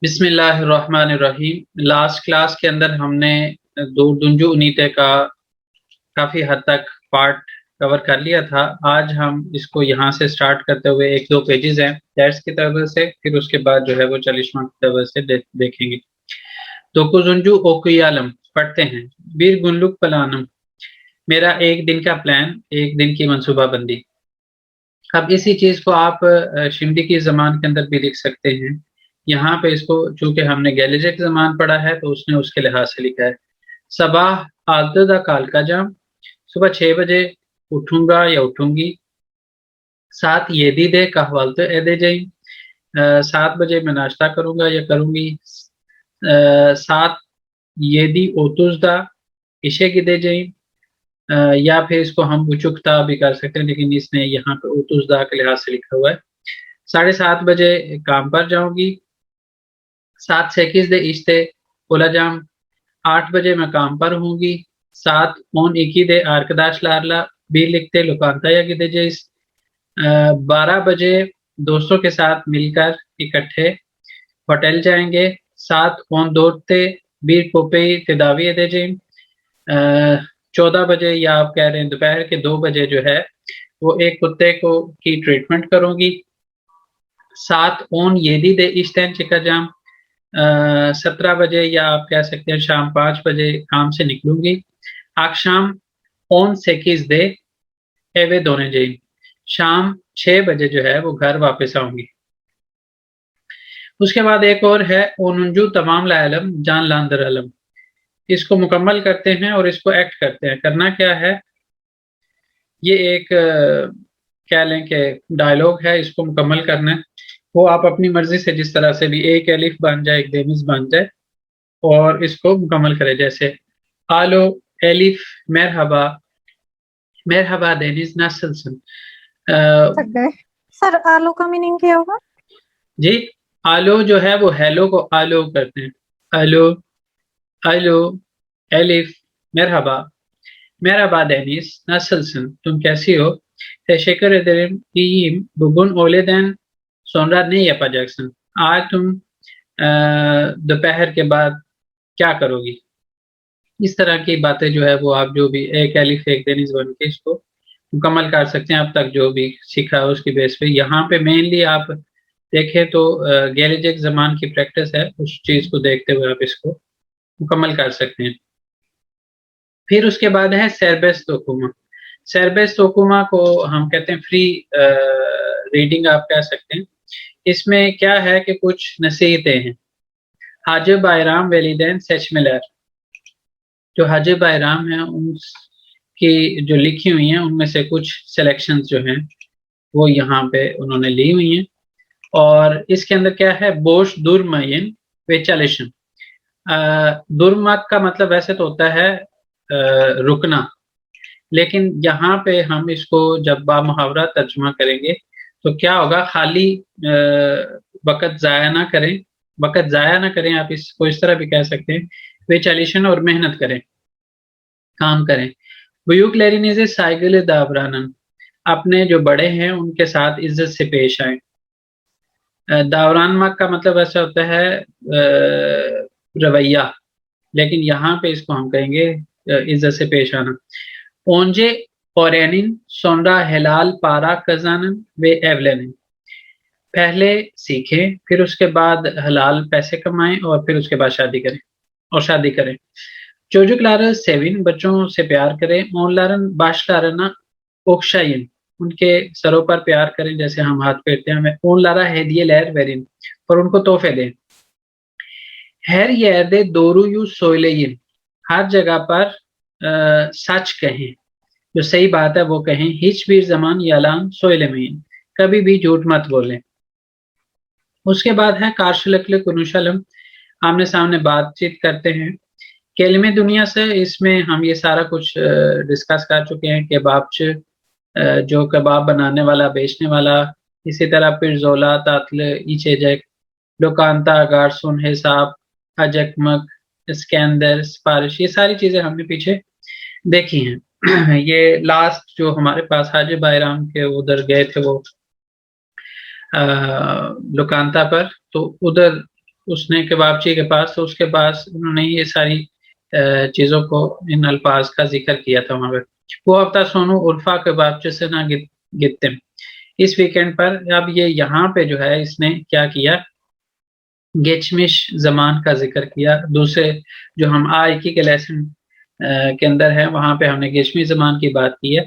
बिस्मिल्लाहिर्रहमानिर्रहीम। Last class के अंदर हमने दुंजू उनीते का काफी हद तक पार्ट कवर कर लिया था। आज हम इसको यहाँ से स्टार्ट करते हुए एक दो पेजेस हैं टेक्स्ट की तरफ से, फिर उसके बाद जो है वो चलिश्मा की तरफ से देखेंगे। दोकुजुंजू ओकुयालम पढ़ते हैं। बीर गुल्लुक पलानम, मेरा एक दिन का प्लान, एक दिन की मंसूबाबंदी। अब इसी चीज को आप शिंदी की जबान के अंदर भी लिख सकते हैं। यहाँ पे इसको चूंकि हमने गैलिजिक जबान पढ़ा है तो उसने उसके लिहाज से लिखा है। सबाह आददा काल का जाम, सुबह 6 बजे उठूंगा या उठूंगी। 7 ये दी दे कहवालते एदे जाई, 7 बजे मैं नाश्ता करूंगा या करूंगी। 7 ये दी ओतुजदा इशे की दे जाई, या फिर इसको हम उचुकता भी कर सकते हैं, लेकिन इसने यहाँ पे उतुजदा के लिहाज से लिखा हुआ है। 7:30 बजे काम पर जाऊंगी। 7:08 इश्ते बोला जाम, 8 बजे मैं काम पर होंगी। 7:21 आर्कदाश लारला भी लिखते लुकांता या गिदे जेस। 12 बजे दोस्तों के साथ मिलकर इकट्ठे होटल जाएंगे। 7:2 बीर पोपे तिदावी एदे जे। 14 बजे या आप कह रहे हैं दोपहर के 2 बजे जो है वो एक कुत्ते को की ट्रीटमेंट करूंगी। 7:10 दे इश्तैन चिका जाम। 17 बजे या आप कह सकते हैं शाम 5 बजे काम से निकलूंगी। आक्षाम 18 दे एवे दोने जाई, शाम 6 बजे जो है वो घर वापस आऊंगी। उसके बाद एक और है ओनुंजू तमाम लालम जान लांदर अलम। इसको मुकम्मल करते हैं और इसको एक्ट करते हैं। करना क्या है, ये एक कह लें कि डायलॉग है, इसको मुकम्मल करना है। वो आप अपनी मर्जी से जिस तरह से भी, एक एलिफ बन जाए एक देमिस बन जाए, और इसको मुकम्मल करें। जैसे आलो एलिफ मेरहबा, मेरहबा देनिस नसलसन। थक गए सर। आलू का मीनिंग क्या होगा? जी, आलो जो है वो हेलो को आलो करते हैं। आलो, आलो एलिफ मेरहबा, मेरहबा देनिस नसलसन, तुम कैसी हो। Teşekkür ederim, iyiyim. Bugün öğleden sonra ne yapacaksın? आज तुम दोपहर के बाद क्या करोगी। इस तरह की बातें जो है वो आप जो भी एक एलिफ एक देनिस बन के इसको मुकम्मल कर सकते हैं। अब तक जो भी सीखा है उसकी बेस पे। यहाँ पे मेनली आप देखें तो गैलिजिक जबान की प्रैक्टिस है, उस चीज को देखते हुए आप इसको मुकम्मल कर सकते हैं। फिर उसके बाद है सेरबेस तोकुमा। सेरबेस तोकुमा को हम कहते हैं फ्री रीडिंग आप कह सकते हैं। इसमें क्या है कि कुछ नसीहतें हैं। हाजिब बायराम वेलिदैन सेचमिलर, जो हाजिब बायराम है उनकी जो लिखी हुई हैं उनमें से कुछ सिलेक्शंस जो हैं वो यहाँ पे उन्होंने ली हुई हैं। और इसके अंदर क्या है, बोश दुरमयन वेचालिशन। दुर्मत का मतलब वैसे तो होता है रुकना, लेकिन यहाँ पे हम इसको जब बामुहावरा तर्जुमा करेंगे तो क्या होगा, खाली वक़्त ज़ाया ना करें, वक़्त ज़ाया ना करें, आप इसको इस तरह भी कह सकते हैं, वेचालिशन और मेहनत करें, काम करें। बुयूक लेरिनिज़े साइकिल दावरानन, अपने जो बड़े हैं उनके साथ इज्जत से पेश आए। दावरान मक का मतलब ऐसा होता है रवैया, लेकिन यहाँ पे इसको हम कहेंगे इज्जत से पेश आना। ओंजे ओरेनिन सोंडा हेलाल पारा कजानन वे एवलेनिन, पहले सीखें फिर उसके बाद हलाल पैसे कमाएं और फिर उसके बाद शादी करें। चोजुक लारन सेविन, बच्चों से प्यार करें। ओन लारन बाश लारना ओक्शाइन, उनके सरों पर प्यार करें जैसे हम हाथ फेरते हैं हमें। ओन लारा हेदिये लहर वेरिन, और उनको तोहफे दें। हर यर्दे दोरू यू सोइलेइन, हर जगह पर सच कहें, जो सही बात है वो कहें। हिच बीर जमान यालान सोइलेमीन, कभी भी झूठ मत बोलें। उसके बाद है कारशलकल कुनुशलम, आमने सामने बातचीत करते हैं। केलमे दुनिया से, इसमें हम ये सारा कुछ डिस्कस कर चुके हैं। केबाबच, जो कबाब बनाने वाला बेचने वाला। इसी तरह फिर जोला तातल ईचेजक, लोकांता गारसुन हिसाब अजकमक स्कैंदर सिफारिश, ये सारी चीजें हमने पीछे देखी हैं। ये लास्ट जो हमारे पास हाजिब बायराम के उधर गए थे वो लोकांता पर, तो उधर उसने कबाबची के पास, तो उसके पास उन्होंने ये सारी चीज़ों को इन अल्फाज का जिक्र किया था वहाँ पे। वो हफ्ता सोनू उर्फा कबाबची से ना गित्तिम। इस वीकेंड पर अब ये यहाँ पे जो है इसने क्या किया, गेचमिश जमान का जिक्र किया। दूसरे जो हम आयकी के लेसन के अंदर है वहां पे हमने गेचमी जमान की बात की है।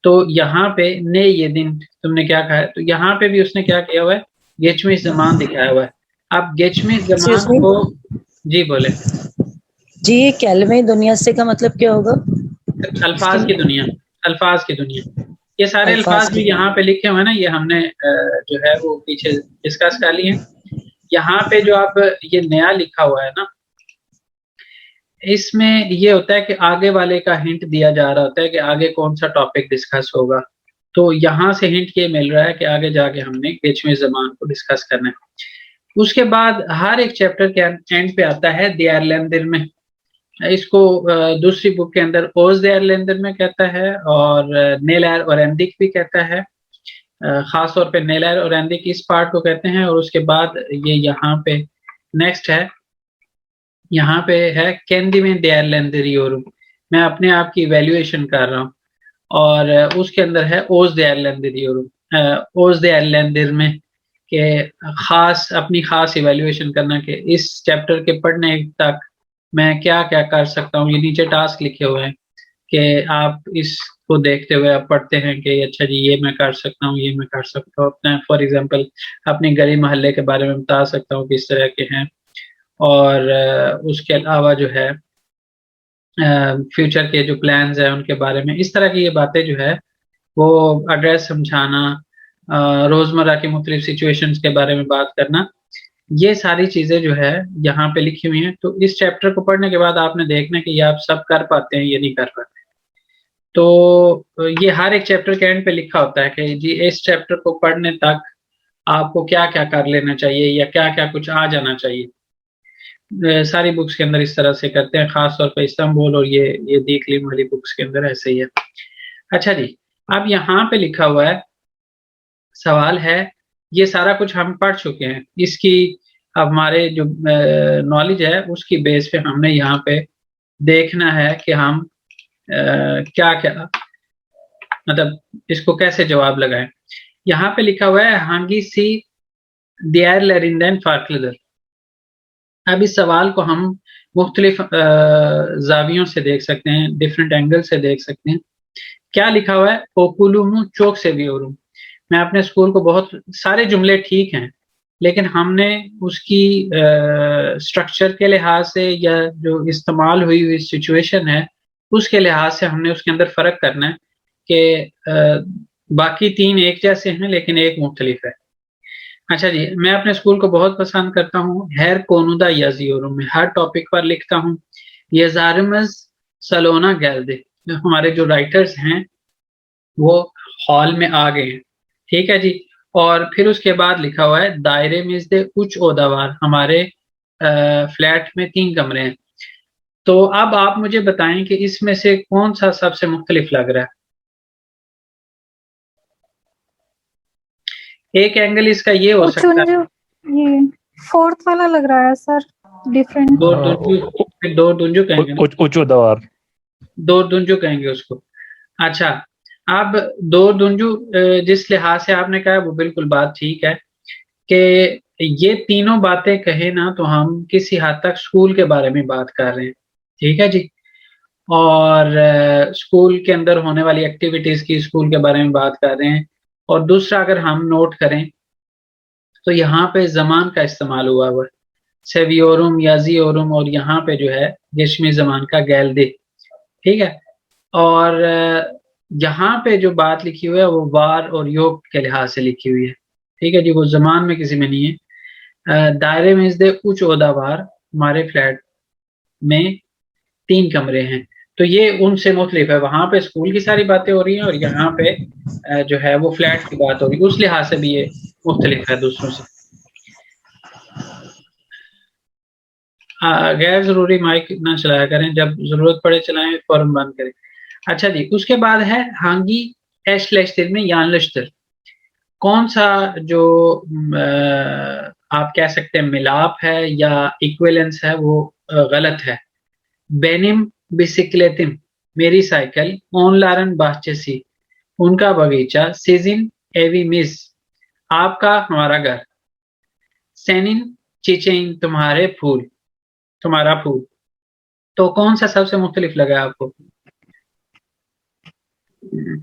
तो यहाँ पे ने ये दिन तुमने क्या कहा है, तो यहाँ पे भी उसने क्या किया हुआ है, गेचमी जमान दिखाया हुआ है। अब गेचमी एक्सक्यूज जमान मी को जी बोले। जी, ये कैलमे दुनिया से का मतलब क्या होगा? अल्फाज की दुनिया, अल्फाज की दुनिया, ये सारे अल्फाज अल्फाज की भी यहाँ पे लिखे हुए हैं ना, ये हमने जो है वो पीछे डिस्कस कर लिए हैं। यहाँ पे जो आप ये नया लिखा हुआ है ना, इसमें ये होता है कि आगे वाले का हिंट दिया जा रहा होता है कि आगे कौन सा टॉपिक डिस्कस होगा। तो यहाँ से हिंट ये मिल रहा है कि आगे जाके हमने गेचवी जमान को डिस्कस करना है। उसके बाद हर एक चैप्टर के एंड पे आता है दियारलेंदिर में। इसको दूसरी बुक के अंदर ओज दियारलेंदिर में कहता है, और नेलैर और एंदिक भी कहता है। खास तौर पे नेलैर और एंदिक इस पार्ट को कहते हैं। और उसके बाद ये यहाँ पे नेक्स्ट है, यहाँ पे है कैंडी में दियारलेंदिरियोरुम। मैं अपने आप की इवेल्युएशन कर रहा हूँ। और उसके अंदर है ओज दियारलेंदिरियोरुम। ओज दियारलेंदिर में के खास अपनी खास इवेल्युएशन करना कि इस चैप्टर के पढ़ने तक मैं क्या क्या कर सकता हूँ। ये नीचे टास्क लिखे हुए हैं कि आप इसको देखते हुए आप पढ़ते हैं कि अच्छा जी ये मैं कर सकता हूँ, ये मैं कर सकता हूँ। अपना फॉर एग्जांपल अपनी गली मोहल्ले के बारे में बता सकता हूँ किस तरह के हैं। और उसके अलावा जो है फ्यूचर के जो प्लान्स हैं उनके बारे में, इस तरह की ये बातें जो है वो एड्रेस समझाना, रोजमर्रा की मुख्तलिफ सिचुएशंस के बारे में बात करना, ये सारी चीजें जो है यहाँ पे लिखी हुई हैं। तो इस चैप्टर को पढ़ने के बाद आपने देखना कि ये आप सब कर पाते हैं या नहीं कर पाते। तो ये हर एक चैप्टर के एंड पे लिखा होता है कि जी इस चैप्टर को पढ़ने तक आपको क्या क्या कर लेना चाहिए या क्या क्या कुछ आ जाना चाहिए। सारी बुक्स के अंदर इस तरह से करते हैं, खास तौर पे इस्तांबुल और ये दीकलिम वाली बुक्स के अंदर ऐसे ही है। अच्छा जी, अब यहाँ पे लिखा हुआ है, सवाल है, ये सारा कुछ हम पढ़ चुके हैं, इसकी हमारे जो नॉलेज है उसकी बेस पे हमने यहाँ पे देखना है कि हम क्या क्या मतलब इसको कैसे जवाब लगाएं। यहाँ पे लिखा हुआ है हांगी सी दियर लरिंदन फार्कलदर। अब इस सवाल को हम मुख्तलिफ जावियों से देख सकते हैं, डिफरेंट एंगल से देख सकते हैं। क्या लिखा हुआ है, ओकुलुमु चौक से भी और मैं अपने स्कूल को बहुत सारे जुमले ठीक हैं, लेकिन हमने उसकी स्ट्रक्चर के लिहाज से या जो इस्तेमाल हुई हुई सिचुएशन है उसके लिहाज से हमने उसके अंदर फ़र्क करना है कि बाकी तीन एक जैसे हैं लेकिन एक मुख्तलिफ है। अच्छा जी, मैं अपने स्कूल को बहुत पसंद करता हूँ। हैर कोनुदा याजियोरुम में हर टॉपिक पर लिखता हूँ। येजारिमस सलोना गैल्दे, हमारे जो राइटर्स हैं वो हॉल में आ गए हैं। ठीक है जी। और फिर उसके बाद लिखा हुआ है दायरे मिज़दे उच्च ओदावार, हमारे फ्लैट में 3 कमरे हैं। तो अब आप मुझे बताएं कि इसमें से कौन सा सबसे मुख्तलिफ लग रहा है। एक एंगल इसका ये हो सकता है, ये फोर्थ वाला लग रहा है सर, डिफरेंट। दो दुंजू कहेंगे ना, उच्च दवार, दो दुंजू कहेंगे उसको। अच्छा, अब दो दुंजू जिस लिहाज से आपने कहा वो बिल्कुल बात ठीक है कि ये तीनों बातें कहे ना तो हम किसी हद तक स्कूल के बारे में बात कर रहे हैं। ठीक है जी। और स्कूल के अंदर होने वाली एक्टिविटीज की, स्कूल के बारे में बात कर रहे हैं। और दूसरा अगर हम नोट करें तो यहाँ पे जमान का इस्तेमाल हुआ है, सेवियोरुम याजियोरुम, और यहाँ पे जो है गेशमी जमान का गैल्दे। ठीक है। और यहाँ पे जो बात लिखी हुई है वो वार और योग के लिहाज से लिखी हुई है। ठीक है जी, वो जमान में किसी में नहीं है। दायरे में इस उच्च ओदावार, हमारे फ्लैट में 3 कमरे हैं। तो ये उनसे मुख्तलिफ है, वहां पे स्कूल की सारी बातें हो रही हैं और यहाँ पे जो है वो फ्लैट की बात हो रही है, उस लिहाज से भी ये मुख्तलिफ है दूसरों से। गैर जरूरी माइक ना चलाया करें, जब जरूरत पड़े चलाएं, फौरन बंद करें। अच्छा जी, उसके बाद है हांगी एशलेश्तर में यानलश्तर। कौन सा जो आप कह सकते हैं मिलाप है या इक्विवेलेंस है, वो गलत है। बेनिम बिसिक्लेटिम, मेरी साइकिल, ऑनलारन बाहचेसी, उनका बगीचा, सीजिन एवी मिस, आपका हमारा घर, सेनिन चिचेन, तुम्हारे फूल, तुम्हारा फूल। तो कौन सा सबसे मुख्तलिफ लगा है आपको,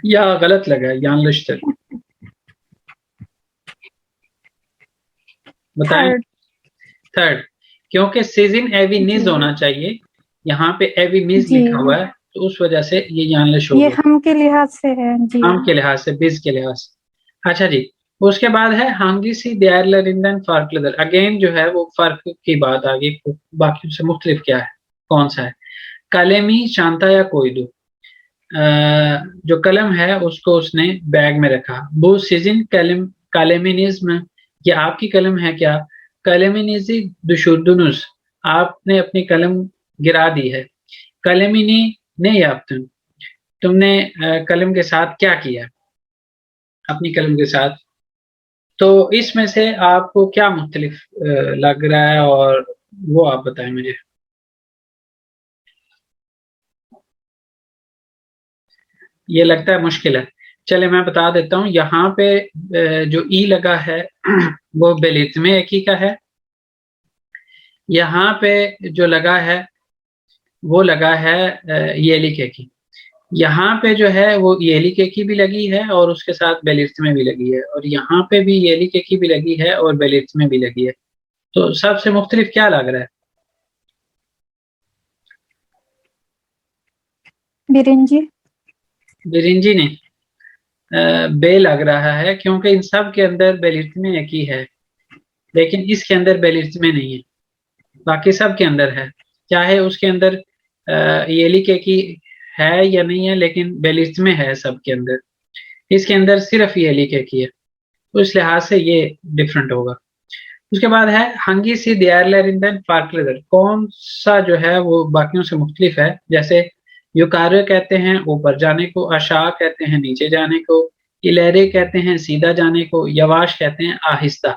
या गलत लगा है, यान लिस्टर? बताएं। थर्ड। थर्ड, क्योंकि सीजिन एविनिज जी होना चाहिए, यहाँ पे एविनिज जी, लिखा हुआ है, तो उस वजह से ये यानलिश हो ये गया, हम के लिहाज से है जी। नाम के लिहाज से, बिज के लिहाज से। अच्छा जी, उसके बाद है हांगीसी देयरलरिंदन फार्कलदर। अगेन जो है वो फर्क की बात आ गई, बाकी से मुख्तलिफ क्या है, कौन सा है। कलेमी शांता या कोयदू, जो कलम है उसको उसने बैग में रखा। वो सीजन कलम कालेमिनिज्म, ये आपकी कलम है क्या? कलेमिनिजी दुशुदुनुस, आपने अपनी कलम गिरा दी है। कलेमिनी ने याफ्तन, तुमने कलम के साथ क्या किया, अपनी कलम के साथ। तो इसमें से आपको क्या मुख्तलिफ लग रहा है, और वो आप बताएं मुझे। ये लगता है मुश्किल है, चले मैं बता देता हूँ। यहाँ पे जो ई लगा है वो बेलिज्मे एकी का है। यहाँ पे जो लगा है वो लगा है येलिके की। यहाँ पे जो है वो येलिके की भी लगी है और उसके साथ बेलिज्मे भी लगी है, और यहाँ पे भी येलिके की भी लगी है और बेलिज्मे भी लगी है। तो सबसे मुख्तलिफ क्या लग रहा है? बिरिंजी। बिरिंजी ने बे लग रहा है, क्योंकि इन सब के अंदर बेलिज्मे एक ही है, लेकिन इसके अंदर बेलिज्मे नहीं है, बाकी सब के अंदर है। चाहे उसके अंदर येलिके की है या नहीं है, लेकिन बेलिज्मे है सबके अंदर। इसके अंदर सिर्फ येलिके की है, तो इस लिहाज से ये डिफरेंट होगा। उसके बाद है हंगी सी दियारलरिंदन फार्कलेदर, कौन सा जो है वो बाकियों से मुख्तलिफ है। जैसे युकार्य कहते हैं ऊपर जाने को, अशा कहते हैं नीचे जाने को, इलेरे कहते हैं सीधा जाने को, यवाश कहते हैं आहिस्ता।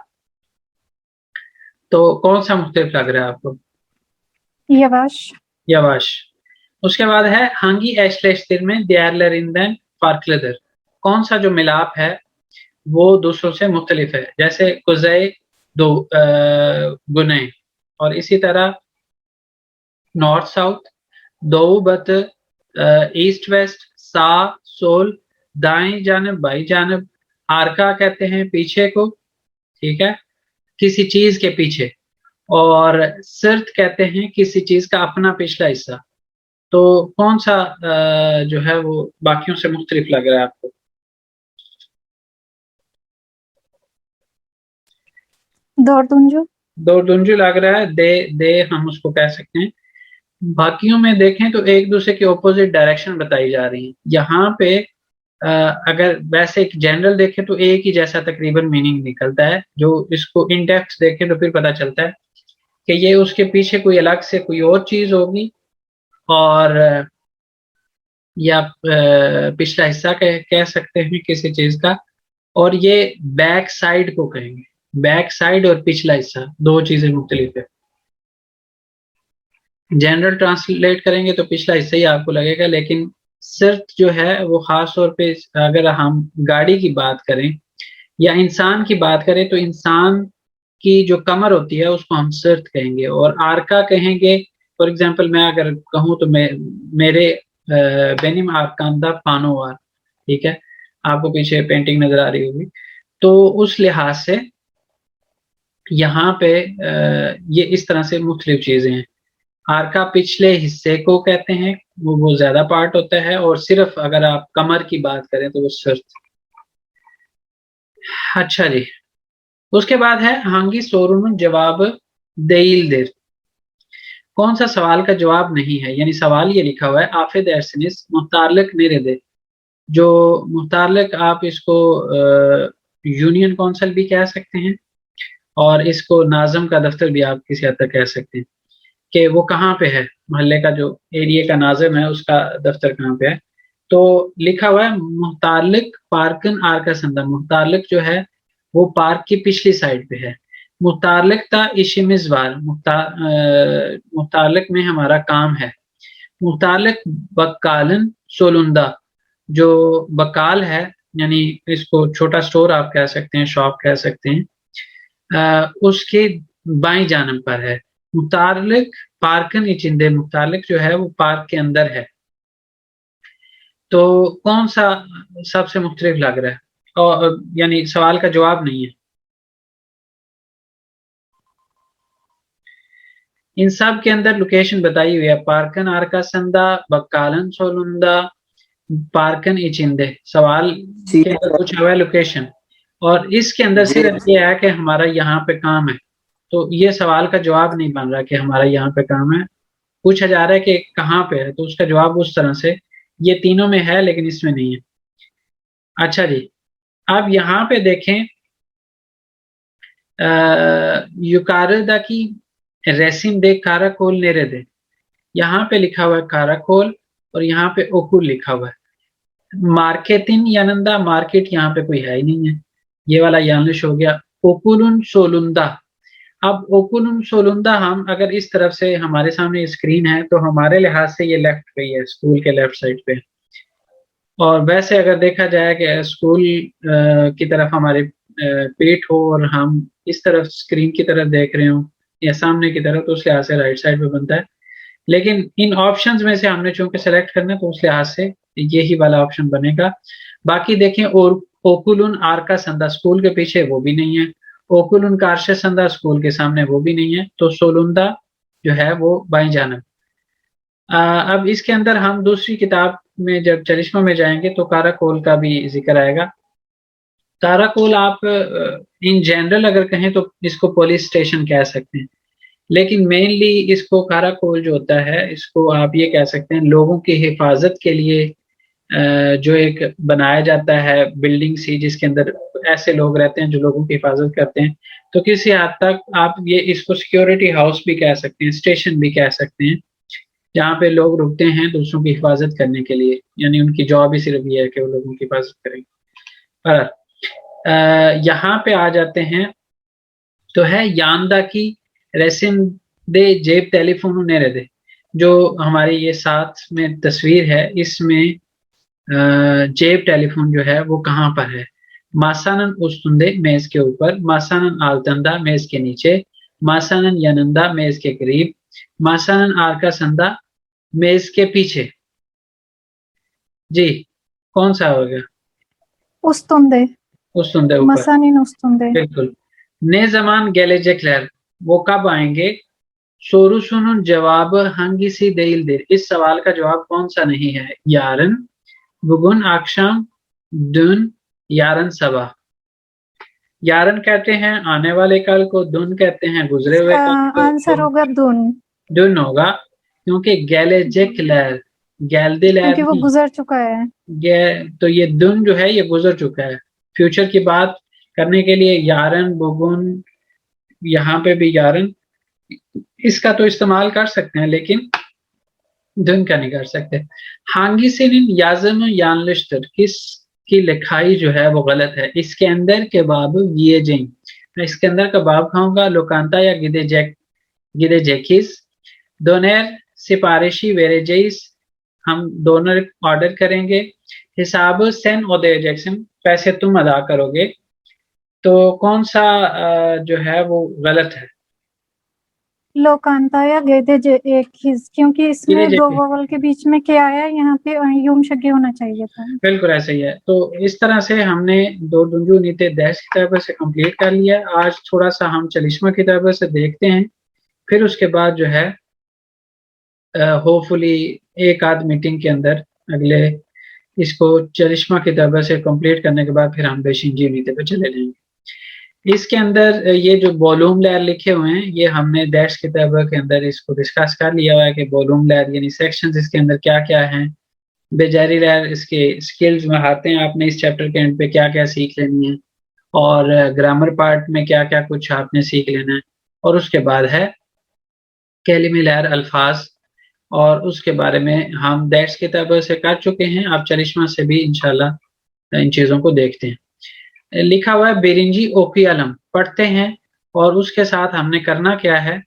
तो कौन सा मुख्तलिफ लग रहा है आपको? यवाश। यवाश। उसके बाद है हांगी एशलेश्तिर में दियारलरिंदन फार्कलेदर, कौन सा जो मिलाप है वो दूसरों से मुख्तलिफ है। जैसे कुजै दो गुने, और इसी तरह नॉर्थ साउथ, दो बत, ईस्ट वेस्ट, सा सोल, दाएं जानब बाई जानब, आरका कहते हैं पीछे को, ठीक है, किसी चीज के पीछे, और सिर्त कहते हैं किसी चीज का अपना पिछला हिस्सा। तो कौन सा जो है वो बाकियों से मुख्तलिफ लग रहा है आपको? दौड़दुंजु। दो डुंजू लग रहा है, दे दे हम उसको कह सकते हैं। बाकियों में देखें तो एक दूसरे की ऑपोजिट डायरेक्शन बताई जा रही है। यहाँ पे अगर वैसे एक जनरल देखें तो एक ही जैसा तकरीबन मीनिंग निकलता है, जो इसको इन डेप्थ देखें तो फिर पता चलता है कि ये उसके पीछे कोई अलग से कोई और चीज होगी, और या पिछला हिस्सा कह सकते हैं किसी चीज का, और ये बैक साइड को कहेंगे। बैक साइड और पिछला हिस्सा दो चीजें मुख्तलिफ है। जनरल ट्रांसलेट करेंगे तो पिछला हिस्सा ही आपको लगेगा, लेकिन सिर्फ जो है वो खास तौर पे अगर हम गाड़ी की बात करें या इंसान की बात करें तो इंसान की जो कमर होती है उसको हम सिर्फ कहेंगे, और आर्का कहेंगे। फॉर एग्जांपल मैं अगर कहूँ तो मेरे बेनिम आरकांदा फानोवार, ठीक है, आपको पीछे पेंटिंग नजर आ रही होगी। तो उस लिहाज से यहाँ पे ये इस तरह से मुख्तलिफ चीजें हैं। आर्का पिछले हिस्से को कहते हैं, वो ज्यादा पार्ट होता है, और सिर्फ अगर आप कमर की बात करें तो वो सिर्फ। अच्छा जी, उसके बाद है हांगी सोरुन जवाब देइल देर, कौन सा सवाल का जवाब नहीं है। यानी सवाल ये लिखा हुआ है आफिद एरसनिस मुतालिक निरेदे, जो मुतालिक आप इसको यूनियन काउंसिल भी कह सकते हैं, और इसको नाज़म का दफ्तर भी आप किसी हद तक कह सकते हैं कि वो कहाँ पे है, मोहल्ले का जो एरिया का नाज़िम है उसका दफ्तर कहाँ पे है। तो लिखा हुआ है मुतालिक पार्कन आर का संदा, मुतालिक जो है वो पार्क की पिछली साइड पे है। मुतालिकता इशिमिस वार, मुतालिक में हमारा काम है। मुतालिक बकालन सोलुंदा, जो बकाल है यानी इसको छोटा स्टोर आप कह सकते हैं, शॉप कह सकते हैं, उसके बाईं जानब पर है। मुतालिक पार्कन इचिंदे, मुतालिक जो है वो पार्क के अंदर है। तो कौन सा सबसे मुख्तलिफ लग रहा है? और यानी सवाल का जवाब नहीं है। इन सब के अंदर लोकेशन बताई हुई है, पार्कन आरका संदा, बकालन सोलुंदा, पार्कन इचिंदे। सवाल ठीक के है अंदर सर। पूछा हुआ है लोकेशन, और इसके अंदर जी सिर्फ ये है कि हमारा यहाँ पे काम है। तो ये सवाल का जवाब नहीं बन रहा कि हमारा यहाँ पे काम है। पूछा जा रहा है कि कहाँ पे है, तो उसका जवाब उस तरह से, ये तीनों में है लेकिन इसमें नहीं है। अच्छा जी, अब यहाँ पे देखें, युकारदा की रेसिम दे काराकोल नेरे दे, यहाँ पे लिखा हुआ है काराकोल और यहाँ पे ओकुल लिखा हुआ है। मार्केटिन यानंदा, मार्केट यहाँ पे कोई है ही नहीं है, ये वाला यानिश हो गया। ओकुलुन सोलुंदा, अब ओकुलुन सोलुंदा हम अगर इस तरफ से, हमारे सामने स्क्रीन है तो हमारे लिहाज से ये लेफ्ट पे ही है, स्कूल के लेफ्ट साइड पे। और वैसे अगर देखा जाए कि स्कूल की तरफ हमारे पीठ हो और हम इस तरफ स्क्रीन की तरफ देख रहे हो या सामने की तरफ, तो उस लिहाज से राइट साइड पे बनता है। लेकिन इन ऑप्शंस में से हमने चूंकि सेलेक्ट करना है तो उस लिहाज से यही वाला ऑप्शन बनेगा। बाकी देखें, और ओकुलुन आरका संदा, स्कूल के पीछे वो भी नहीं है। ओकुलुन कारशे संदा, स्कूल के सामने वो भी नहीं है। तो सोलुंदा जो है वो बाईं जानब। अब इसके अंदर हम दूसरी किताब में जब चरिश्मा में जाएंगे तो काराकोल का भी जिक्र आएगा। काराकोल आप इन जनरल अगर कहें तो इसको पुलिस स्टेशन कह सकते हैं, लेकिन मेनली इसको काराकोल जो होता है, इसको आप ये कह सकते हैं लोगों की हिफाजत के लिए जो एक बनाया जाता है बिल्डिंग सी, जिसके अंदर ऐसे लोग रहते हैं जो लोगों की हिफाजत करते हैं। तो किसी हद तक आप ये इसको सिक्योरिटी हाउस भी कह सकते हैं, स्टेशन भी कह सकते हैं, जहाँ पे लोग रुकते हैं दूसरों की हिफाजत करने के लिए। यानी उनकी जॉब ही सिर्फ ये है कि वो लोगों की हिफाजत करेंगे। पर यहाँ पे आ जाते हैं तो है यानदा की रेसिम दे जेब टेलीफोन नेरे दे, जो हमारी ये साथ में तस्वीर है, इसमें जेब टेलीफोन जो है वो कहाँ पर है? मासानन उस्तुंदे, मेज के ऊपर। मासानन आलतंदा, मेज के नीचे। मासानन यनंदा, मेज के करीब। मासानन आरका संदा, मेज के पीछे। जी, कौन सा हो गया? Ustunde, उस्तुंदे ऊपर, masanin ustunde. बिल्कुल। ने जमान गेलेजेक्लर, वो कब आएंगे? सोरुसुनुन जवाब हंगिसी देल देर, इस सवाल का जवाब कौन सा नहीं है? यारन, बुगुन आक्षाम, दुन, यारन सबा। यारन कहते हैं आने वाले कल को, दुन कहते हैं गुजरे हुए कल को। आंसर होगा दून, दुन होगा, क्योंकि गेलेजेक्लर, गैलदिलर क्योंकि वो गुजर चुका है। तो ये दुन जो है ये गुजर चुका है। फ्यूचर की बात करने के लिए यारन, बुगुन, यहाँ पे भी यारन, इसका तो इस्तेमाल कर सकते हैं लेकिन दुन का नहीं कर सकते। हांगिसिन याजम यानलिस्टर, किस की लिखाई जो है वो गलत है? इसके अंदर के बाब ये जिंग, इसके अंदर का बाब खाऊंगा लोकांता या गिदे जेकिस। दोनेर सिपारिशी वेरेजेस, हम दोनों ऑर्डर करेंगे। हिसाब सेन ओदे जैक्सन, पैसे तुम अदा करोगे। तो कौन सा जो है वो गलत है? लोकांता या गेदे एक हिज, क्योंकि इसमें गिदे दो जेकिस, वोवल के बीच में क्या आया, यहाँ पे यूम शग्य होना चाहिए था। बिल्कुल ऐसे ही है। तो इस तरह से हमने दो दुंजू नीते दैश किताबों से कंप्लीट कर लिया। आज थोड़ा सा हम चलिश्मा किताबों से देखते हैं, फिर उसके बाद जो है होपफुली एक आध मीटिंग के अंदर अगले इसको चलिश्मा किताबों से कंप्लीट करने के बाद फिर हम बेशिंजी नीते पे चले जाएंगे। इसके अंदर ये जो वॉल्यूम लेयर लिखे हुए हैं, ये हमने दैश किताबों के अंदर इसको डिस्कस कर लिया हुआ है कि वॉल्यूम लेयर यानी सेक्शंस इसके अंदर क्या क्या हैं। बेजारी लेयर इसके स्किल्स में आते हैं, आपने इस चैप्टर के एंड पे क्या क्या सीख लेनी है, और ग्रामर पार्ट में क्या क्या कुछ आपने सीख लेना है। और उसके बाद है कैलिमी लेयर, अल्फाज, और उसके बारे में हम दैट्स किताबों से कर चुके हैं। आप चरिश्मा से भी इंशाल्लाह इन चीजों को देखते हैं। लिखा हुआ है बेरिंजी ओकियालम, पढ़ते हैं और उसके साथ हमने करना क्या है,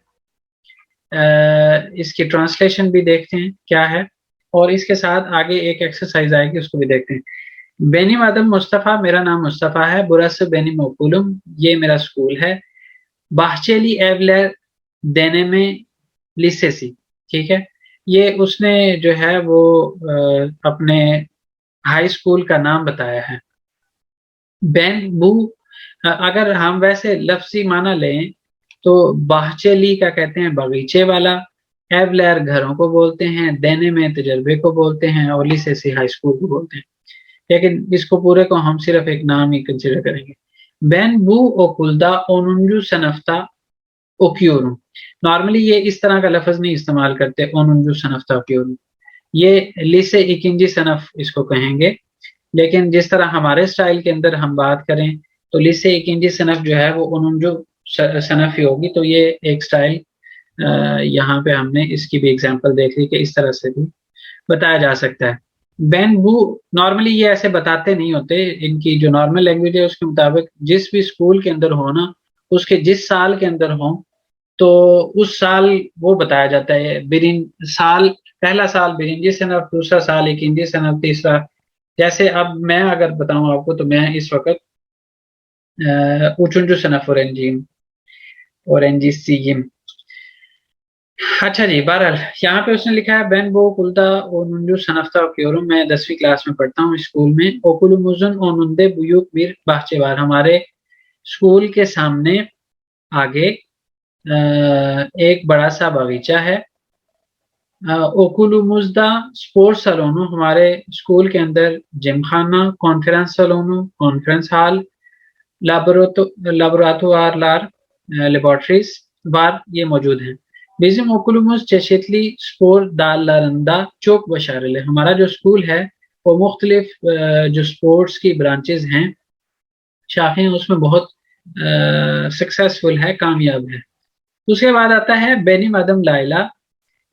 इसकी ट्रांसलेशन भी देखते हैं क्या है, और इसके साथ आगे एक एक्सरसाइज आएगी उसको भी देखते हैं। बेनी आदम मुस्तफ़ा, मेरा नाम मुस्तफ़ा है। बुरस बेनी मोकुलुम, ये मेरा स्कूल है। बाहचेली एवलर देने में लिसेसी, ठीक है। ये उसने जो है वो अपने हाई स्कूल का नाम बताया है। बैम्बू, अगर हम वैसे लफ्जी माना लें तो बाहचेली का कहते हैं बगीचे वाला, एवलर घरों को बोलते हैं, देने में तजर्बे को बोलते हैं, और लिसेसी हाई स्कूल को बोलते हैं। लेकिन इसको पूरे को हम सिर्फ एक नाम ही कंसिडर करेंगे। बैम्बू ओकुल्दा ओनुंजू सनफ्ता ओक्योरू। नॉर्मली ये इस तरह का लफ्ज नहीं इस्तेमाल करते, ओनुंजू सनफ्ता ओक्योरू, ये लिसे इकिंजी सनफ इसको कहेंगे। लेकिन जिस तरह हमारे स्टाइल के अंदर हम बात करें तो लिसे इकिंजी सनफ जो है वो ओनुंजू सनफ ही होगी। तो ये एक स्टाइल यहाँ पे हमने इसकी भी एग्जांपल देख ली कि इस तरह से भी बताया जा सकता है। बैम्बू, नॉर्मली ये ऐसे बताते नहीं होते, इनकी जो नॉर्मल लैंग्वेज है उसके मुताबिक जिस भी स्कूल के अंदर हो ना, उसके जिस साल के अंदर हो तो उस साल वो बताया जाता है। बिरिन साल, पहला साल बिरिंजी सनफ, दूसरा साल इकिंजी सनफ, तीसरा, जैसे अब मैं अगर बताऊं आपको तो मैं इस वक्त उचुंजू सनफ ओरेंजी सीगिम। अच्छा जी, बहरहाल यहाँ पे उसने लिखा है बेन बो कुलता ओनुंजू सनफ्ता ओक्योरुम। मैं 10वीं क्लास में पढ़ता हूँ स्कूल में। ओकुलुमुजुन ओनुंदे बुयुक बीर बाहचेवार, हमारे स्कूल के सामने आगे एक बड़ा सा बगीचा है। ओकुलुमुजदा स्पोर्ट्स सलोनो, हमारे स्कूल के अंदर जिम खाना, कॉन्फ्रेंस सलोनो कॉन्फ्रेंस हॉल, लाबोरातोर लेबोरेटरीज बार ये मौजूद हैं। बिजिम ओकुलुमुस चेशेतली स्पोर दाल लारंदा चौक बशारले, हमारा जो स्कूल है वो मुख्तलिफ जो स्पोर्ट्स की ब्रांचेज हैं, शाखें, उसमें बहुत सक्सेसफुल है, कामयाब है। उसके बाद आता है बेनी मदम लाइला,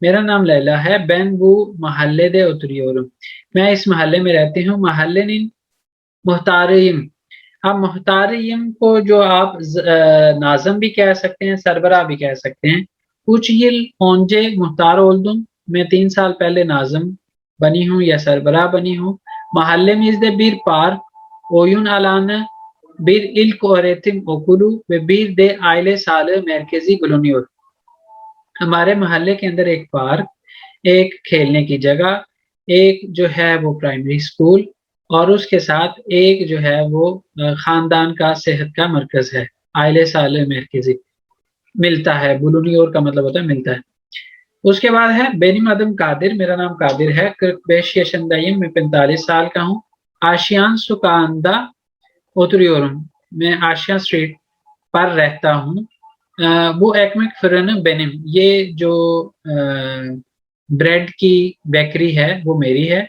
मेरा नाम लैला है। बैन वो महल्ले दे उतरियोरुम, मैं इस महल्ले में रहती हूँ। महल्ले नीन मुहतारिम, अब मुहतारिम को जो आप नाजम भी कह सकते हैं, सरबरा भी कह सकते हैं। कुछ हिल ओंजे मुख्तार ओल्दुम, मैं 3 साल पहले नाजम बनी हूँ या सरबरा बनी हूँ। महल्ले में इस दे बीर पार ओयुन अलान बीर इल्क ओरेतिम ओकुलू वे बीर दे आइले साल मरकजी गुलोनियोर, हमारे मोहल्ले के अंदर एक पार्क, एक खेलने की जगह, एक जो है वो प्राइमरी स्कूल, और उसके साथ एक जो है वो खानदान का सेहत का मरकज है। आइले साले मरकजी मिलता है, बुलूनियोर का मतलब होता है मिलता है। उसके बाद है बेनी मदम कादिर, मेरा नाम कादिर है। मैं 45 साल का हूँ। आशियान सुकांदा उतरियोरम, मैं आशिया स्ट्रीट पर रहता हूँ। वो एकमिक फिरन बेनिम, ये जो ब्रेड की बेकरी है वो मेरी है।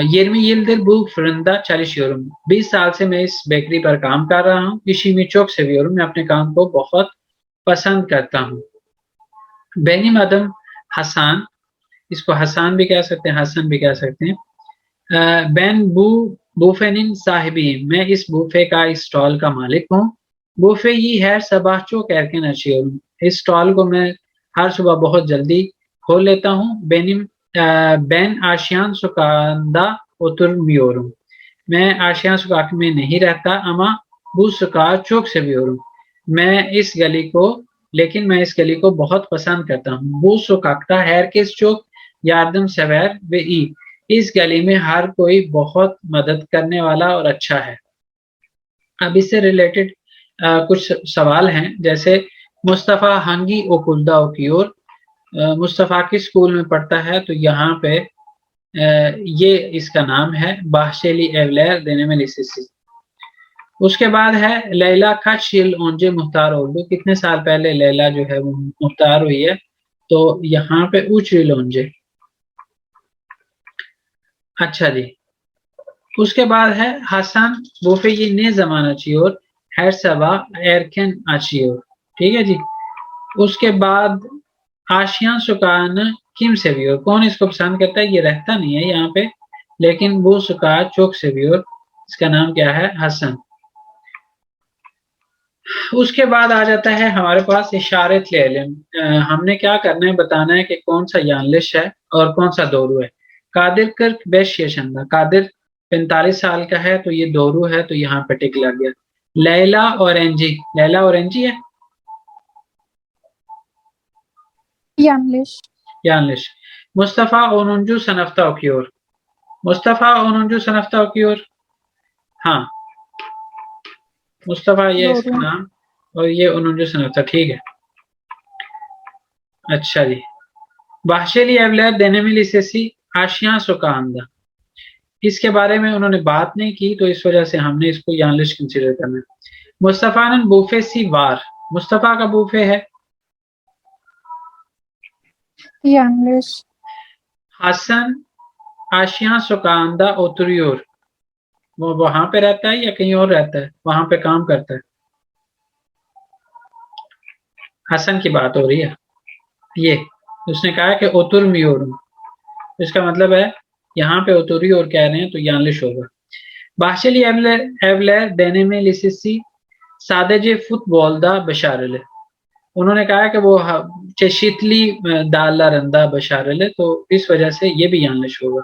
येरमी यिल्दर बू फिरंदा 40 यूरो, 20 साल से मैं इस बेकरी पर काम कर रहा हूँ। इसी में चौक से यूरो, मैं अपने काम को बहुत पसंद करता हूँ। बेनी मदम हसान, इसको हसान भी कह सकते हैं, हसन भी कह सकते हैं। बैन बू बूफेनिन साहिबी, मैं इस बूफे का, इस स्टॉल का मालिक हूँ। बूफे ही है सबाचो कैरके नशियोर, इस स्टॉल को मैं हर सुबह बहुत जल्दी खोल लेता हूँ। बेनिम बैन आशियान सुकांदा ओतुरमियोरुम, मैं आशियान सुकाक में नहीं रहता। अमा बू सुका चौक से भी, मैं इस गली को, लेकिन मैं इस गली को बहुत पसंद करता हूँ। बू सुकाकता हैर किस चौक यार्दम सवैर वे ई, इस गली में हर कोई बहुत मदद करने वाला और अच्छा है। अब इससे रिलेटेड कुछ सवाल हैं, जैसे मुस्तफ़ा हंगी ओकुल्दा ओकियोर, मुस्तफ़ा किस स्कूल में पढ़ता है, तो यहाँ पे ये इसका नाम है बाहशेली एवलेर देने में लिसिसी। उसके बाद है लैला का शील ओंजे मुख्तार उर्दू, कितने साल पहले लैला जो है वो मुख्तार हुई है, तो यहाँ पे उच ओंजे। अच्छा जी, उसके बाद है हसन बोफे ये ने जमाना चियोर हैर सबा एरकन आचियोर, ठीक है जी। उसके बाद आशियान सुकान किम से भी, और कौन इसको पसंद करता है, ये रहता नहीं है यहाँ पे, लेकिन वो सुका चौक से भी, और इसका नाम क्या है, हसन। उसके बाद आ जाता है हमारे पास इशारत इल्म। हमने क्या करना है, बताना है कि कौन सा यानलिश है और कौन सा दोरू है। कादिर कर्क बेश यशंदा, कादिर 45 साल का है तो ये दोरू है, तो यहाँ पे टिक लग गया। लैला और एंजी, लैला और एंजी है Yanlış. यानलिश। Mustafa ओनुंजू सनफ्ता occur, Mustafa ओनुंजू सनफ्ता occur, हाँ मुस्तफ़ा ये इसका Doğru. नाम और ये ओनुंजू सनफ्ता, ठीक है। अच्छा जी, Bahçeli evler deneme lisesi आशियां सुकांदा, इसके बारे में उन्होंने बात नहीं की तो इस वजह से हमने इसको यानलिश कंसीडर करना है। मुस्तफानन बूफे सी वार, मुस्तफा का बूफे है। Yanlış. हसन आशियां सुकांदा ओतरियोर, वो वहां पे रहता है या कहीं और रहता है, वहां पे काम करता है। हसन की बात हो रही है, ये उसने कहा कि ओतुर मियोर, इसका मतलब है यहाँ पे ओतुरी और कह रहे हैं तो यानलिश होगा। Bahçeli evler deneme lisesi sadece futbolda başarılı, उन्होंने कहा कि वो चेशीतली दालरंदा बशारल है, तो इस वजह से ये भी यानलिश होगा।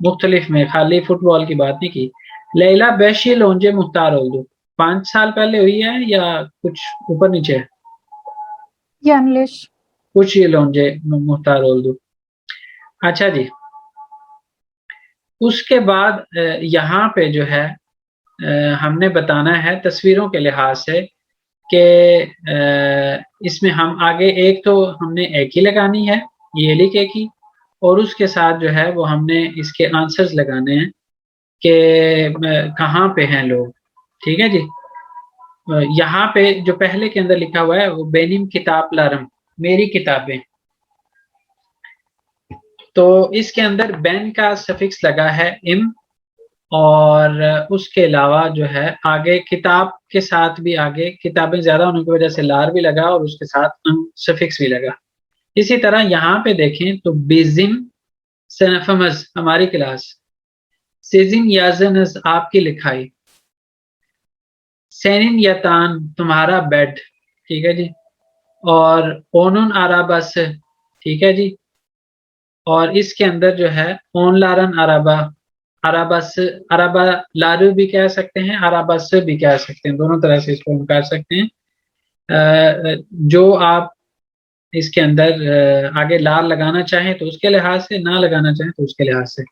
मुख्तलिफ में खाली फुटबॉल की बात नहीं की। लैला बेशी लोंजे मुख्तार ओल्दू, 5 साल पहले हुई है या कुछ ऊपर नीचे है? Yanlış. कुछ ये लोंजे मुख्तार ओल्दू। अच्छा जी, उसके बाद यहाँ पे जो है हमने बताना है तस्वीरों के लिहाज से कि इसमें हम आगे एक तो हमने एक ही लगानी है, ये लिख एक ही, और उसके साथ जो है वो हमने इसके आंसर्स लगाने हैं कि कहाँ पे हैं लोग। ठीक है जी, यहाँ पे जो पहले के अंदर लिखा हुआ है वो बेनिम किताब लारम, मेरी किताबें, तो इसके अंदर बेन का सफिक्स लगा है इम, और उसके अलावा जो है आगे किताब के साथ भी आगे किताबें ज्यादा होने की वजह से लार भी लगा और उसके साथ सफिक्स भी लगा। इसी तरह यहाँ पे देखें तो बेजिम सनफमज हमारी क्लास, सेजिन याजनस आपकी लिखाई, सेनिन यतान तुम्हारा बेड, ठीक है जी, और ओनुन आराबस, ठीक है जी, और इसके अंदर जो है ओन लारन अराबा, अराबस, अराबा लारू भी कह सकते हैं, अराबस भी कह सकते हैं, दोनों तरह से इसको हम कर सकते हैं। जो आप इसके अंदर आगे लार लगाना चाहें तो उसके लिहाज से, ना लगाना चाहें तो उसके लिहाज से।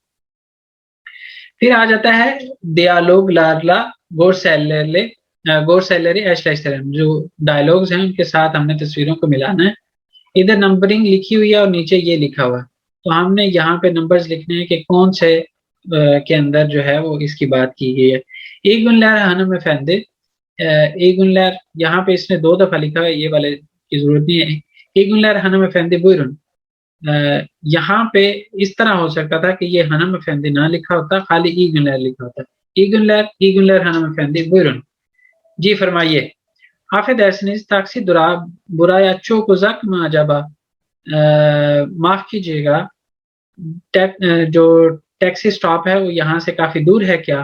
फिर आ जाता है डियालोग लारला गोर सैलरे, गोर सैलरी एशलेम, जो डायलॉग्स हैं उनके साथ हमने तस्वीरों को मिलाना है। इधर नंबरिंग लिखी हुई है और नीचे ये लिखा हुआ है, तो हमने यहाँ पे नंबर्स लिखने हैं कि कौन से के अंदर जो है वो इसकी बात की गई है। एक गुनलैर हनम फैंदे, एक गुनलैर यहाँ पे इसने 2 दफा लिखा है, ये वाले की जरूरत नहीं है। एक गुनलैर हनम फैंदे बुरन, यहाँ पे इस तरह हो सकता था कि ये हनम फैंदे ना लिखा होता, खाली ई गुनलैर लिखा होता। ई गुनलैर हनम फैंदे बुरन, जी फरमाइए। हाफिज एहसनीस ताक्सी दुरा बुराया चोकुजक माजाबा, माफ कीजिएगा, जो टैक्सी स्टॉप है वो यहाँ से काफी दूर है क्या?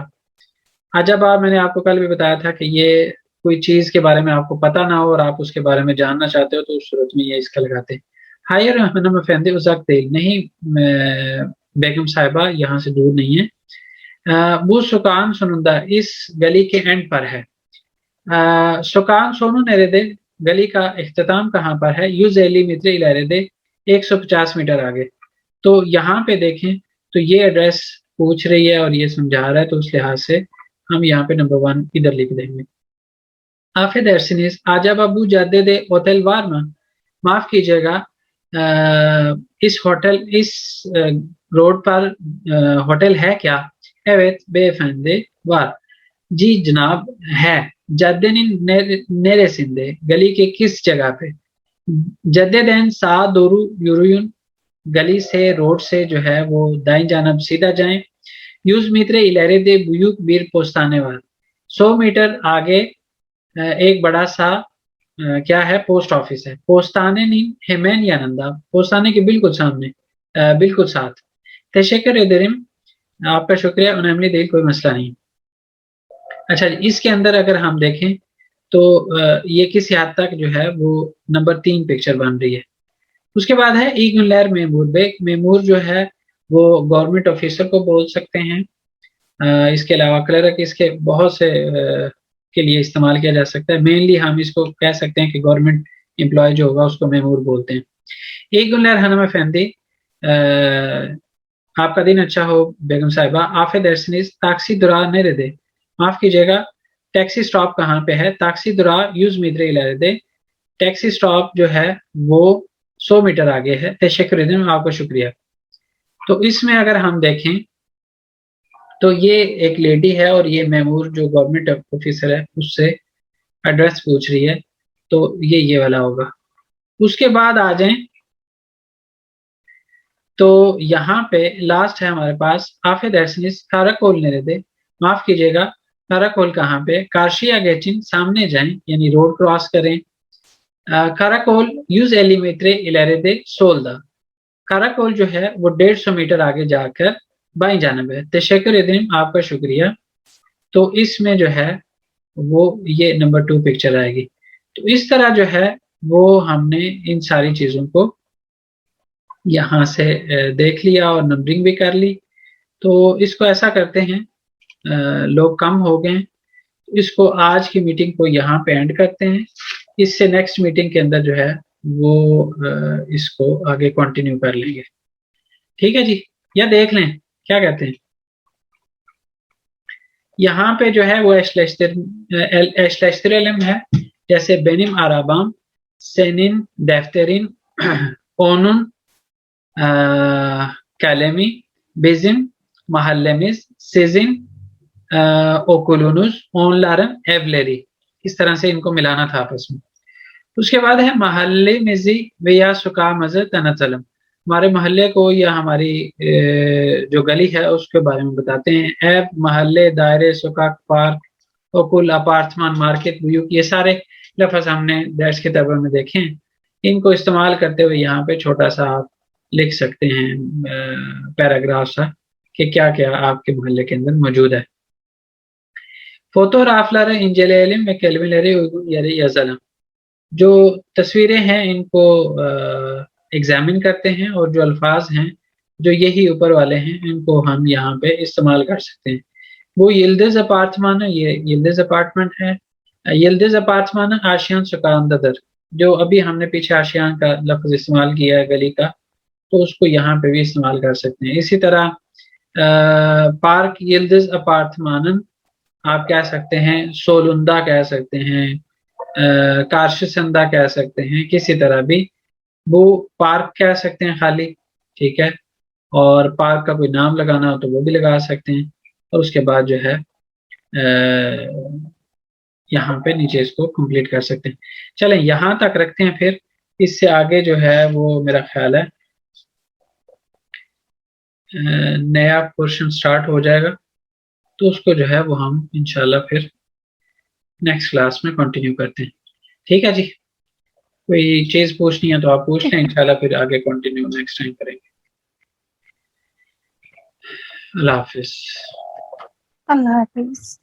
अजबा, मैंने आपको कल भी बताया था कि ये कोई चीज के बारे में आपको पता ना हो और आप उसके बारे में जानना चाहते हो तो उस सूरत में ये इसका लगाते हैं। हायर हनम फैंदे उजक तेल नहीं, बेगम साहिबा यहाँ से दूर नहीं है। वो सुकान सुनंदा इस गली के एंड पर है। सुकान सोनू नेरेदे, गली का इख्तिताम कहाँ पर है? यूजेली मित्र इलारेदे 150 मीटर आगे। तो यहाँ पे देखें तो ये एड्रेस पूछ रही है और ये समझा रहा है, तो उस लिहाज से हम यहाँ पे नंबर 1 इधर लिख देंगे। आफिद एर्सिनिस आजा बाबू जादे दे होटल वारमा, माफ कीजिएगा, इस होटल, इस रोड पर होटल है क्या? एवेत बेफंदे वार, जी जनाब है। जद्देनिन नेरे सिंधे, गली के किस जगह पे? जद्देदैन सा दोरू यूरुयुन, गली से, रोड से जो है वो दाई जानब सीधा जाएं। यूज मित्रे इलेरे दे बुयुक बीर पोस्ताने वाल, 100 मीटर आगे एक बड़ा सा क्या है, पोस्ट ऑफिस है। पोस्ताने नी हेमैन यानंदा, पोस्ताने के बिल्कुल सामने, बिल्कुल साथ। तशक्कर एदरिम, आपका शुक्रिया, उन्हें दिल, कोई मसला नहीं। अच्छा, इसके अंदर अगर हम देखें तो ये किसी हद तक जो है वो नंबर 3 पिक्चर बन रही है। उसके बाद है ईगुलर मेमूर। बेक मेमूर जो है वो गवर्नमेंट ऑफिसर को बोल सकते हैं। इसके अलावा क्लर्क इसके बहुत से के लिए इस्तेमाल किया जा सकता है। मेनली हम इसको कह सकते हैं कि गवर्नमेंट एम्प्लॉय जो होगा उसको मेमूर बोलते हैं। एक गुलर हनम अफेंदी, आपका दिन अच्छा हो बेगम साहिबा। आफे दर्शनीज ताक्सी दुरा नहीं दे, माफ कीजिएगा, टैक्सी स्टॉप कहाँ पे है? ताक्सी दुरा यूज मिद्रे इलारे दे। टैक्सी स्टॉप जो है वो 100 मीटर आगे है। तशक्कुर, आपका शुक्रिया। तो इसमें अगर हम देखें तो ये एक लेडी है और ये मेमूर जो गवर्नमेंट ऑफिसर है उससे एड्रेस पूछ रही है, तो ये वाला होगा। उसके बाद आ जाएं तो यहाँ पे लास्ट है हमारे पास आफे दर्शनिस काराकोल ने दे, माफ कीजिएगा, काराकोल कहाँ पे? कार्शिया गेटिन, सामने जाएं यानी रोड क्रॉस करें। काराकोल यूज एलिमेट्रे इलेरे दे सोल्दा। काराकोल जो है वो 150 मीटर आगे जाकर बाईं जानब है। तशक्कुर, आपका शुक्रिया। तो इसमें जो है वो ये नंबर 2 पिक्चर आएगी। तो इस तरह जो है वो हमने इन सारी चीजों को यहाँ से देख लिया और नंबरिंग भी कर ली। तो इसको ऐसा करते हैं, लोग कम हो गए, इसको आज की मीटिंग को यहाँ पे एंड करते हैं। इससे नेक्स्ट मीटिंग के अंदर जो है वो इसको आगे कंटिन्यू कर लेंगे। ठीक है जी, या देख लें, क्या कहते हैं? यहाँ पे जो है वो एशलेस्टेरलम है, जैसे बेनिम आराबाम, सेनिन, डेफ्टेरिन, ओनुन, कैलेमी, बेजिम, महल्लेमिस, सीजिन, ओकुलुनुस, ओनलारन, एवलेरी। इस तरह से इनको मिलाना था आपस में। उसके बाद है महल्ले मिजी वेया सुका मजर तनतलम। हमारे मोहल्ले को या हमारी जो गली है उसके बारे में बताते हैं। एब, महल्ले, दायरे, सुकाक, पार्क, ओकुल, अपार्टमेंट, मार्केट, बुयूक, ये सारे लफ्ज हमने दर्स किताबों में देखे हैं। इनको इस्तेमाल करते हुए यहाँ पे छोटा सा आप लिख सकते हैं पैराग्राफ सा कि क्या क्या आपके मोहल्ले के अंदर मौजूद है। फोटोग्राफलर इंजेलियम में केल्विनरी यारी यजलम, जो तस्वीरें हैं इनको एग्जामिन करते हैं और जो अल्फाज हैं जो यही ऊपर वाले हैं इनको हम यहाँ पे इस्तेमाल कर सकते हैं। वो यिल्दिज अपार्टमेंट है, ये यिल्दिज अपार्टमेंट है। यिल्दिज अपार्टमेंट आशियान सुकांददर, जो अभी हमने पीछे आशियान का लफ्ज इस्तेमाल किया है गली का, तो उसको यहाँ पे भी इस्तेमाल कर सकते हैं। इसी तरह पार्क यिल्दिज अपार्टमेंट आप कह सकते हैं, सोलुंदा कह सकते हैं, कारशंदा कह सकते हैं, किसी तरह भी वो पार्क कह सकते हैं खाली। ठीक है, और पार्क का कोई नाम लगाना हो तो वो भी लगा सकते हैं। और उसके बाद जो है यहाँ पे नीचे इसको कंप्लीट कर सकते हैं। चलें यहाँ तक रखते हैं, फिर इससे आगे जो है वो मेरा ख्याल है नया पोर्शन स्टार्ट हो जाएगा, तो उसको जो है वो हम इंशाल्लाह फिर नेक्स्ट क्लास में कंटिन्यू करते हैं। ठीक है जी, कोई चीज पूछनी है तो आप पूछ लें, इंशाल्लाह फिर आगे कंटिन्यू नेक्स्ट टाइम करेंगे। अल्लाह हाफिज। अल्लाह हाफिज।